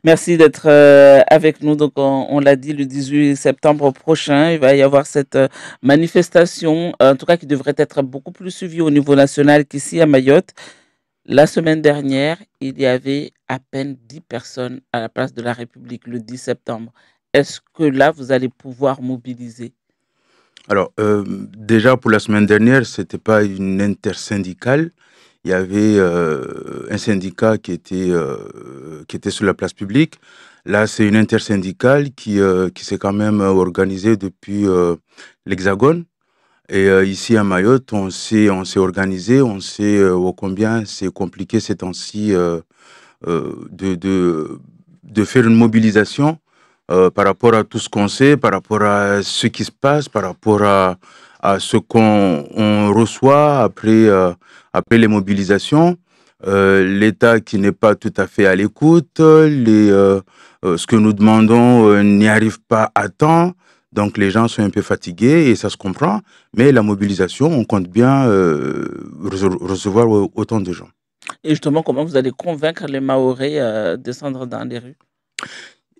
Merci d'être avec nous. Donc, on l'a dit, le 18 septembre prochain, il va y avoir cette manifestation, en tout cas qui devrait être beaucoup plus suivie au niveau national qu'ici à Mayotte. La semaine dernière, il y avait à peine 10 personnes à la place de la République le 10 septembre. Est-ce que là, vous allez pouvoir mobiliser? Alors, déjà pour la semaine dernière, c'était pas une intersyndicale. Il y avait un syndicat qui était sur la place publique. Là, c'est une intersyndicale qui s'est quand même organisée depuis l'Hexagone. Et ici à Mayotte, on s'est organisé, on sait ô combien c'est compliqué ces temps-ci euh, de, de, de faire une mobilisation par rapport à tout ce qu'on sait, par rapport à ce qui se passe, par rapport à ce qu'on reçoit après les mobilisations. L'État qui n'est pas tout à fait à l'écoute, ce que nous demandons n'y arrive pas à temps. Donc les gens sont un peu fatigués et ça se comprend. Mais la mobilisation, on compte bien recevoir autant de gens. Et justement, comment vous allez convaincre les Mahorais à descendre dans les rues?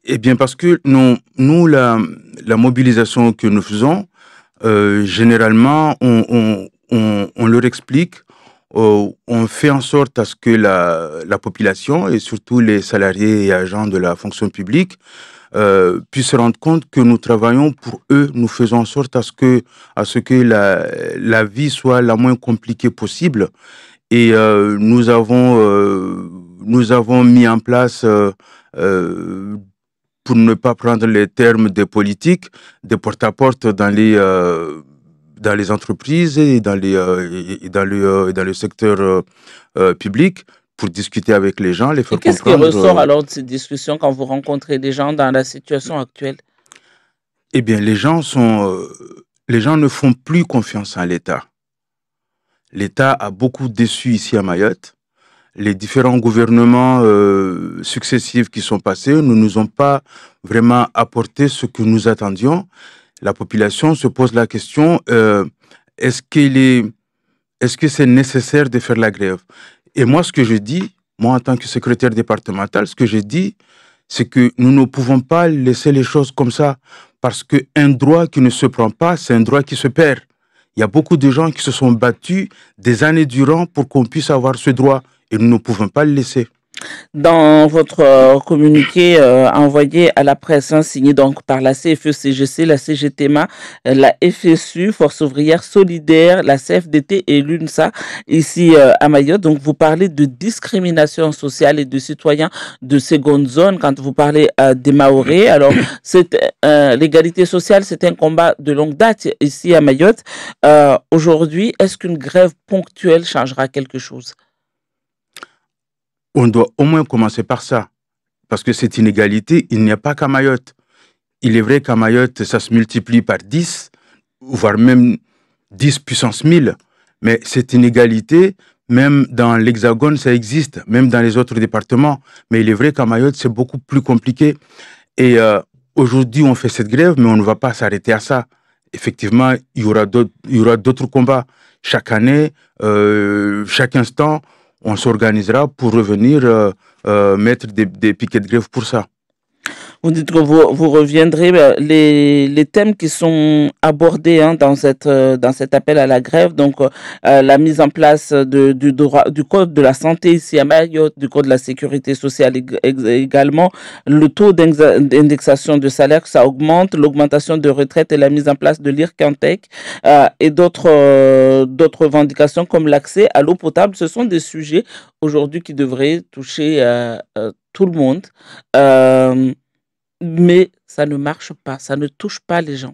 Eh bien, parce que la mobilisation que nous faisons, généralement, on leur explique, on fait en sorte à ce que la population et surtout les salariés et agents de la fonction publique puissent se rendre compte que nous travaillons pour eux, nous faisons en sorte à ce que la vie soit la moins compliquée possible. Et nous avons mis en place euh, pour ne pas prendre les termes des politiques, des porte-à-porte dans les entreprises et dans le secteur public pour discuter avec les gens, les Et faire qu'est-ce qui comprendre. ressort alors de ces discussions quand vous rencontrez des gens dans la situation actuelle? Eh bien, les gens ne font plus confiance en l'État. L'État a beaucoup déçu ici à Mayotte. Les différents gouvernements successifs qui sont passés ne nous ont pas vraiment apporté ce que nous attendions. La population se pose la question, est-ce qu'il est, est-ce que c'est nécessaire de faire la grève? Et moi, ce que je dis, moi en tant que secrétaire départemental, ce que je dis, c'est que nous ne pouvons pas laisser les choses comme ça, parce qu'un droit qui ne se prend pas, c'est un droit qui se perd. Il y a beaucoup de gens qui se sont battus des années durant pour qu'on puisse avoir ce droit, et nous ne pouvons pas le laisser. Dans votre communiqué envoyé à la presse, hein, signé donc par la CFE-CGC, la CGTMA, la FSU, Force ouvrière solidaire, la CFDT et l'UNSA, ici à Mayotte, donc vous parlez de discrimination sociale et de citoyens de seconde zone quand vous parlez des Mahorais. Alors, l'égalité sociale, c'est un combat de longue date ici à Mayotte. Aujourd'hui, est-ce qu'une grève ponctuelle changera quelque chose? On doit au moins commencer par ça, parce que cette inégalité, il n'y a pas qu'à Mayotte. Il est vrai qu'à Mayotte, ça se multiplie par 10, voire même 10 puissance 1000, mais cette inégalité, même dans l'Hexagone, ça existe, même dans les autres départements. Mais il est vrai qu'à Mayotte, c'est beaucoup plus compliqué. Et aujourd'hui, on fait cette grève, mais on ne va pas s'arrêter à ça. Effectivement, il y aura d'autres combats. Chaque année, chaque instant, on s'organisera pour revenir mettre des piquets de grève pour ça. Vous dites que vous reviendrez. Les thèmes qui sont abordés hein, dans cet appel à la grève, donc la mise en place du droit, du code de la santé ici à Mayotte, du code de la sécurité sociale également, le taux d'indexation de salaire, que ça augmente, l'augmentation de retraite et la mise en place de l'IRCANTEC et d'autres revendications comme l'accès à l'eau potable. Ce sont des sujets aujourd'hui qui devraient toucher tout le monde. Euh, mais ça ne marche pas, ça ne touche pas les gens.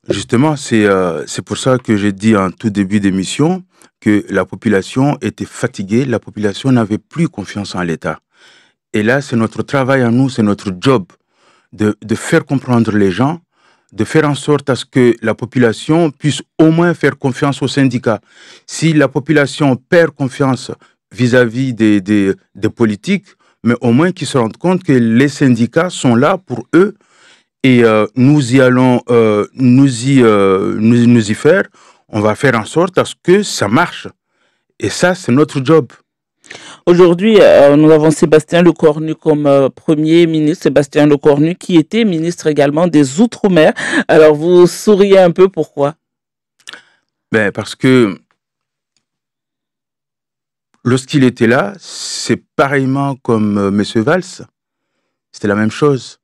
Justement, c'est pour ça que j'ai dit en tout début d'émission que la population était fatiguée, la population n'avait plus confiance en l'État. Et là, c'est notre travail à nous, c'est notre job de faire comprendre les gens, de faire en sorte à ce que la population puisse au moins faire confiance aux syndicats. Si la population perd confiance vis-à-vis des politiques, mais au moins qu'ils se rendent compte que les syndicats sont là pour eux et nous y allons nous y faire. On va faire en sorte à ce que ça marche. Et ça, c'est notre job. Aujourd'hui, nous avons Sébastien Lecornu comme Premier ministre, Sébastien Lecornu qui était ministre également des Outre-mer. Alors, vous souriez un peu, pourquoi? Ben, parce que lorsqu'il était là, c'est pareillement comme M. Valls, c'était la même chose.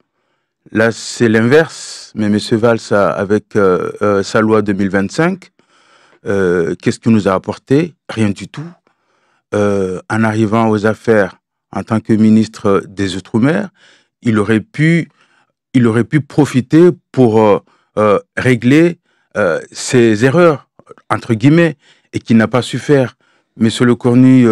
Là, c'est l'inverse, mais M. Valls, avec sa loi 2025, qu'est-ce qu'il nous a apporté? Rien du tout. En arrivant aux affaires en tant que ministre des Outre-mer, il aurait pu profiter pour régler ses erreurs, entre guillemets, et qu'il n'a pas su faire. Monsieur Lecornu,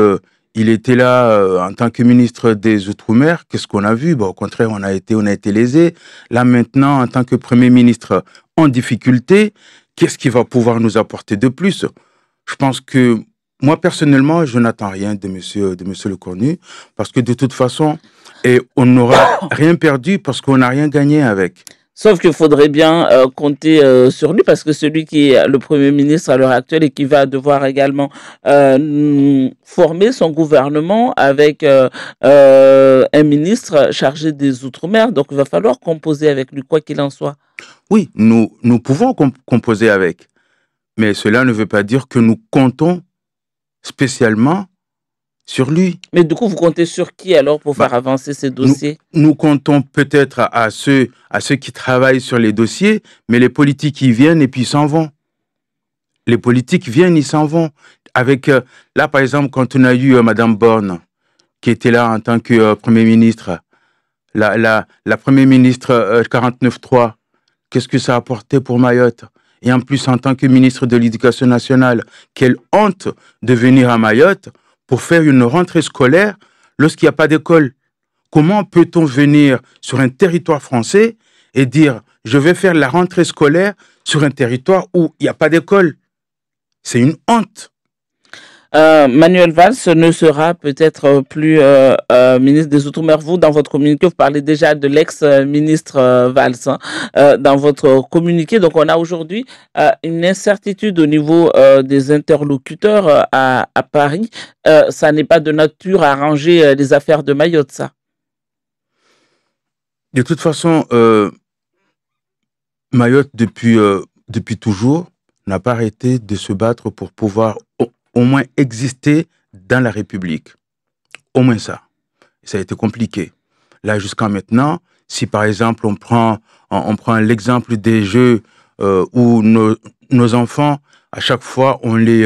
il était là en tant que ministre des Outre-mer. Qu'est-ce qu'on a vu? Bon, au contraire, on a été lésés. Là, maintenant, en tant que Premier ministre en difficulté, qu'est-ce qu'il va pouvoir nous apporter de plus? Je pense que moi, personnellement, je n'attends rien de monsieur Lecornu, parce que de toute façon, on n'aura rien perdu parce qu'on n'a rien gagné avec. Sauf qu'il faudrait bien compter sur lui parce que celui qui est le Premier ministre à l'heure actuelle et qui va devoir également former son gouvernement avec un ministre chargé des Outre-mer. Donc, il va falloir composer avec lui, quoi qu'il en soit. Oui, nous pouvons composer avec, mais cela ne veut pas dire que nous comptons spécialement sur lui. Mais du coup, vous comptez sur qui alors pour faire avancer ces dossiers? Nous comptons peut-être à ceux qui travaillent sur les dossiers, mais les politiques, ils viennent et puis ils s'en vont. Les politiques viennent, ils s'en vont. Avec, là, par exemple, quand on a eu Madame Borne, qui était là en tant que Premier ministre, la Premier ministre 49.3, qu'est-ce que ça a apporté pour Mayotte? Et en plus, en tant que ministre de l'Éducation nationale, quelle honte de venir à Mayotte pour faire une rentrée scolaire lorsqu'il n'y a pas d'école. Comment peut-on venir sur un territoire français et dire « je vais faire la rentrée scolaire sur un territoire où il n'y a pas d'école » C'est une honte. Manuel Valls ne sera peut-être plus ministre des Outre-mer. Vous, dans votre communiqué, vous parlez déjà de l'ex-ministre Valls dans votre communiqué. Donc, on a aujourd'hui une incertitude au niveau des interlocuteurs à Paris. Ça n'est pas de nature à arranger les affaires de Mayotte, ça. De toute façon, Mayotte, depuis toujours, n'a pas arrêté de se battre pour pouvoir au moins exister dans la République. Au moins ça. Ça a été compliqué. Là, jusqu'à maintenant, si par exemple on prend l'exemple des jeux où nos enfants, à chaque fois, on les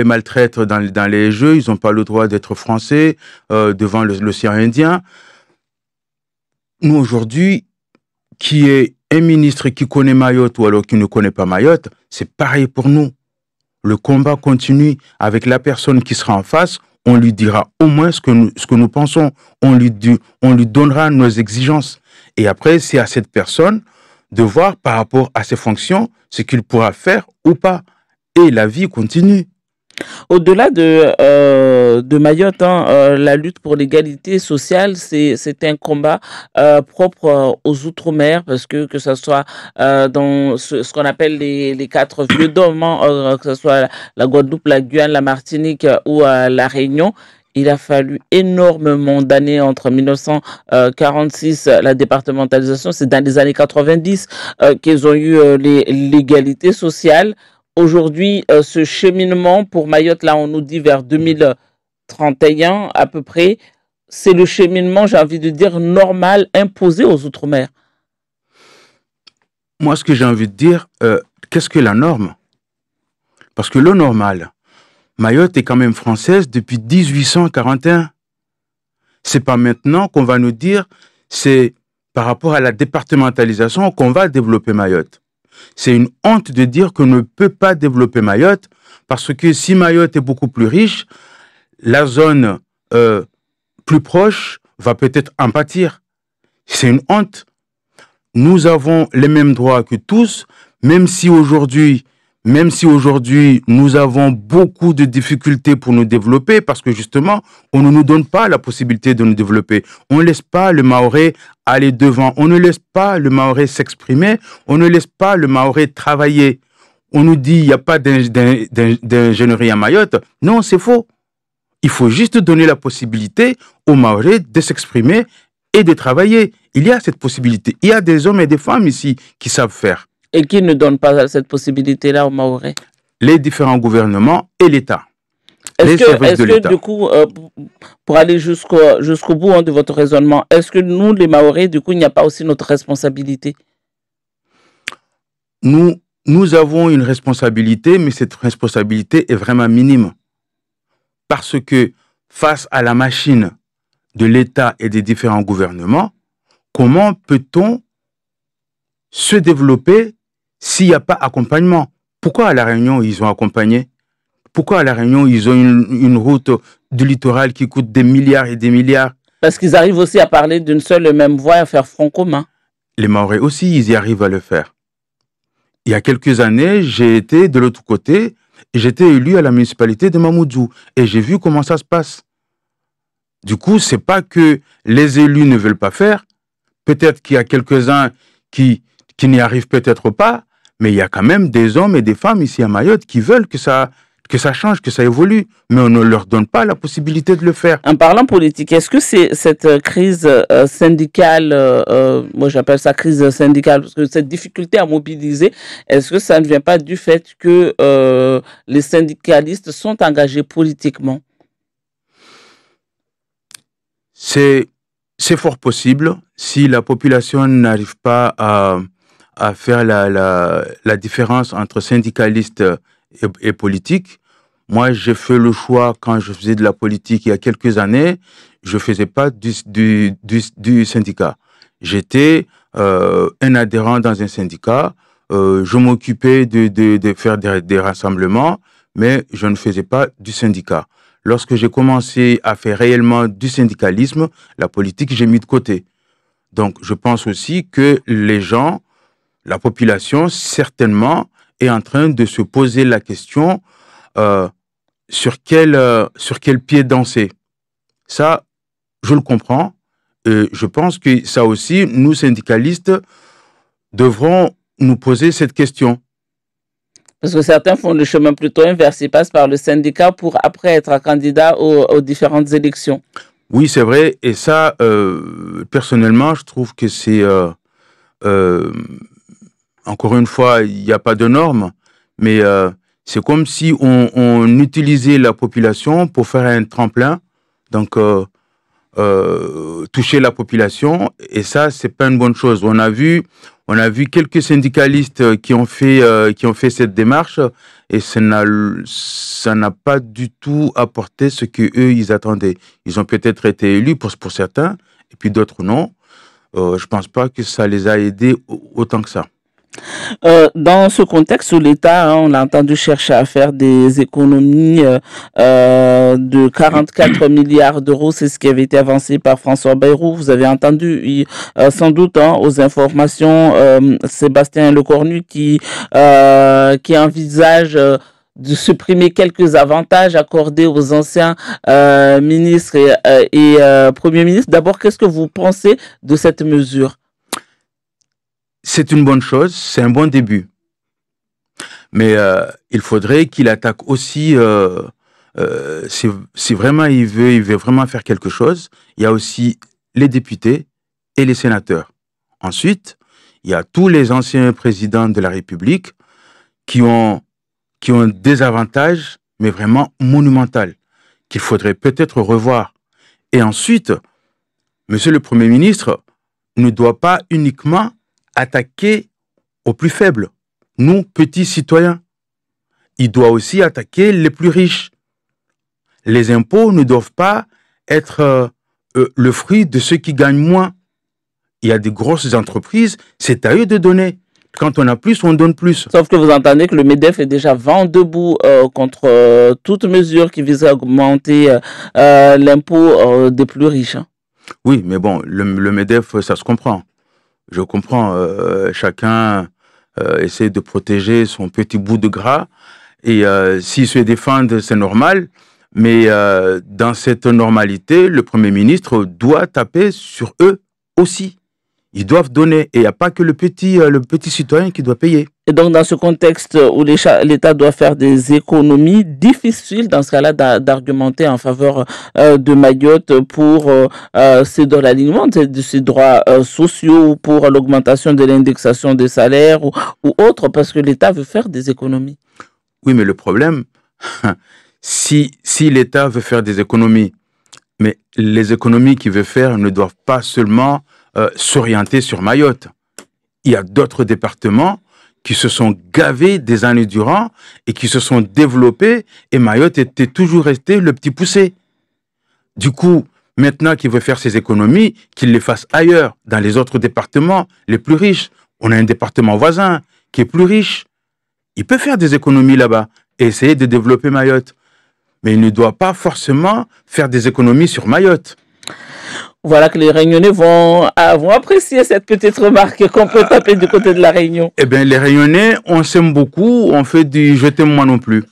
maltraite dans les jeux, ils n'ont pas le droit d'être français devant l'océan Indien. Nous, aujourd'hui, qui est un ministre qui connaît Mayotte ou alors qui ne connaît pas Mayotte, c'est pareil pour nous. Le combat continue avec la personne qui sera en face. On lui dira au moins ce que nous pensons. On lui donnera nos exigences. Et après, c'est à cette personne de voir par rapport à ses fonctions ce qu'il pourra faire ou pas. Et la vie continue. Au-delà de Mayotte, la lutte pour l'égalité sociale, c'est un combat propre aux Outre-mer, parce que ce soit dans ce qu'on appelle les quatre vieux dômes, que ce soit la Guadeloupe, la Guyane, la Martinique ou la Réunion. Il a fallu énormément d'années entre 1946, la départementalisation, c'est dans les années 90 qu'ils ont eu l'égalité sociale. Aujourd'hui, ce cheminement pour Mayotte, là, on nous dit vers 2031 à peu près, c'est le cheminement, j'ai envie de dire, normal, imposé aux Outre-mer. Moi, ce que j'ai envie de dire, qu'est-ce que la norme? Parce que le normal, Mayotte est quand même française depuis 1841. C'est pas maintenant qu'on va nous dire, c'est par rapport à la départementalisation qu'on va développer Mayotte. C'est une honte de dire qu'on ne peut pas développer Mayotte parce que si Mayotte est beaucoup plus riche, la zone plus proche va peut-être en pâtir. C'est une honte. Nous avons les mêmes droits que tous, même si aujourd'hui nous avons beaucoup de difficultés pour nous développer parce que justement, on ne nous donne pas la possibilité de nous développer. On ne laisse pas le Mahorais aller devant. On ne laisse pas le Mahorais s'exprimer. On ne laisse pas le Mahorais travailler. On nous dit il n'y a pas d'ingénierie à Mayotte. Non, c'est faux. Il faut juste donner la possibilité aux Mahorais de s'exprimer et de travailler. Il y a cette possibilité. Il y a des hommes et des femmes ici qui savent faire. Et qui ne donne pas cette possibilité-là aux Mahorais? Les différents gouvernements et l'État. Est-ce que du coup, pour aller jusqu'au bout de votre raisonnement, est-ce que nous, les Mahorais, du coup, il n'y a pas aussi notre responsabilité? Nous avons une responsabilité, mais cette responsabilité est vraiment minime. Parce que face à la machine de l'État et des différents gouvernements, comment peut-on se développer s'il n'y a pas accompagnement? Pourquoi à La Réunion, ils ont accompagné? Pourquoi à La Réunion, ils ont une route du littoral qui coûte des milliards et des milliards? Parce qu'ils arrivent aussi à parler d'une seule et même voix, à faire front commun. Les Mahorais aussi, ils y arrivent à le faire. Il y a quelques années, j'ai été de l'autre côté, et j'étais élu à la municipalité de Mamoudzou, et j'ai vu comment ça se passe. Du coup, c'est pas que les élus ne veulent pas faire, peut-être qu'il y a quelques-uns qui n'y arrivent peut-être pas, mais il y a quand même des hommes et des femmes ici à Mayotte qui veulent que ça change, que ça évolue, mais on ne leur donne pas la possibilité de le faire. En parlant politique, est-ce que c'est cette crise syndicale, moi j'appelle ça crise syndicale, parce que cette difficulté à mobiliser, est-ce que ça ne vient pas du fait que les syndicalistes sont engagés politiquement? C'est fort possible si la population n'arrive pas à faire la différence entre syndicalistes et politique. Moi, j'ai fait le choix, quand je faisais de la politique il y a quelques années, je ne faisais pas du syndicat. J'étais un adhérent dans un syndicat, je m'occupais de faire des rassemblements, mais je ne faisais pas du syndicat. Lorsque j'ai commencé à faire réellement du syndicalisme, la politique, j'ai mis de côté. Donc, je pense aussi que les gens, la population, certainement, est en train de se poser la question sur quel pied danser. Ça, je le comprends. Et je pense que ça aussi, nous, syndicalistes, devrons nous poser cette question. Parce que certains font le chemin plutôt inverse. Ils passent par le syndicat pour après être candidat aux différentes élections. Oui, c'est vrai. Et ça, personnellement, je trouve que c'est... encore une fois, il n'y a pas de normes, mais c'est comme si on utilisait la population pour faire un tremplin, donc toucher la population, et ça, c'est pas une bonne chose. On a vu quelques syndicalistes qui ont fait cette démarche, et ça n'a pas du tout apporté ce que eux ils attendaient. Ils ont peut-être été élus pour certains, et puis d'autres non. Je pense pas que ça les a aidés autant que ça. Dans ce contexte où l'État, on l'a entendu, chercher à faire des économies de 44 milliards d'euros, c'est ce qui avait été avancé par François Bayrou. Vous avez entendu sans doute aux informations Sébastien Lecornu qui envisage de supprimer quelques avantages accordés aux anciens ministres et premiers ministres. D'abord, qu'est-ce que vous pensez de cette mesure? C'est une bonne chose, c'est un bon début. Mais il faudrait qu'il attaque aussi, si vraiment il veut vraiment faire quelque chose, il y a aussi les députés et les sénateurs. Ensuite, il y a tous les anciens présidents de la République qui ont des avantages, mais vraiment monumentaux, qu'il faudrait peut-être revoir. Et ensuite, Monsieur le Premier ministre ne doit pas uniquement attaquer aux plus faibles, nous, petits citoyens. Il doit aussi attaquer les plus riches. Les impôts ne doivent pas être le fruit de ceux qui gagnent moins. Il y a des grosses entreprises, c'est à eux de donner. Quand on a plus, on donne plus. Sauf que vous entendez que le MEDEF est déjà vent debout contre toute mesure qui vise à augmenter l'impôt des plus riches. Hein. Oui, mais bon, le MEDEF, ça se comprend. Je comprends, chacun essaie de protéger son petit bout de gras et s'ils se défendent, c'est normal. Mais dans cette normalité, le Premier ministre doit taper sur eux aussi. Ils doivent donner et il n'y a pas que le petit citoyen qui doit payer. Et donc, dans ce contexte où l'État doit faire des économies, difficile dans ce cas-là d'argumenter en faveur de Mayotte pour ses droits, l'alignement de ses droits sociaux, pour l'augmentation de l'indexation des salaires ou autre, parce que l'État veut faire des économies. Oui, mais le problème, si l'État veut faire des économies, mais les économies qu'il veut faire ne doivent pas seulement s'orienter sur Mayotte. Il y a d'autres départements qui se sont gavés des années durant et qui se sont développés, et Mayotte était toujours resté le petit poussé. Du coup, maintenant qu'il veut faire ses économies, qu'il les fasse ailleurs, dans les autres départements les plus riches. On a un département voisin qui est plus riche. Il peut faire des économies là-bas et essayer de développer Mayotte. Mais il ne doit pas forcément faire des économies sur Mayotte. Voilà que les Réunionnais vont apprécier cette petite remarque qu'on peut taper du côté de la Réunion. Eh bien, les Réunionnais, on s'aime beaucoup, on fait du « je t'aime moi non plus ».